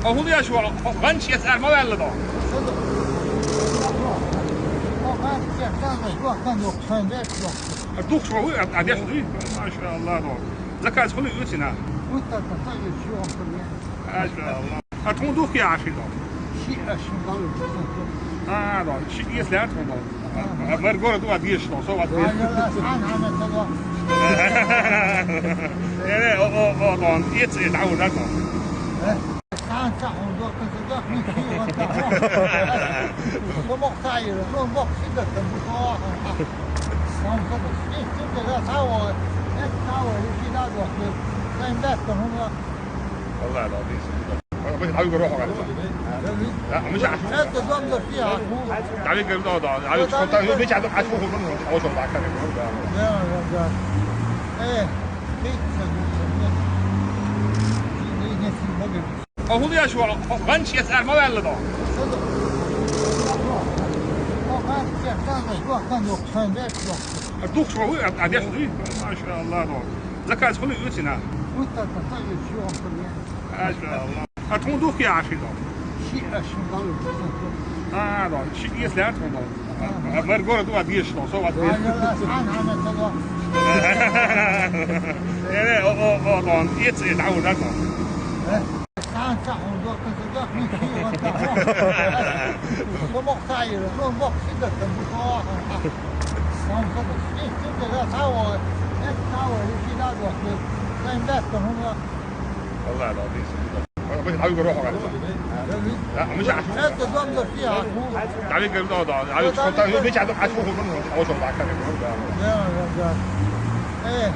هو يا شو غنش يسأل ما ولا ده الدوخ شو عادي شو ما شاء الله ده زكاة كل يوتنا ما شاء الله أتون دوخ يا عشرة ده شيء يسلم ده مرجور دو عادي شو سو عادي يعني ده يتعود ده والله العظيم مش عايز اروح على لا مش عارف انت تضل فيها تعالي كده ده عايز كنت مش عايز اشوفه منه او شو بعد كده لا ايه هو يا شو غنش يسأل ما ولا ده الدوخ شو عادي شو ما شاء الله ده زكاة كل يوتنا ما شاء الله أتون دوخ يا عشرة ده شيء يسلم ده مرجور دو عادي شو سو عادي يعني ده يتعود ده والله العظيم مش عايز اروح على لا مش عارف انت تضل فيها تعالي كده ده عايز كنت مش عايز اشوفه منه او شو بعد كده لا ايه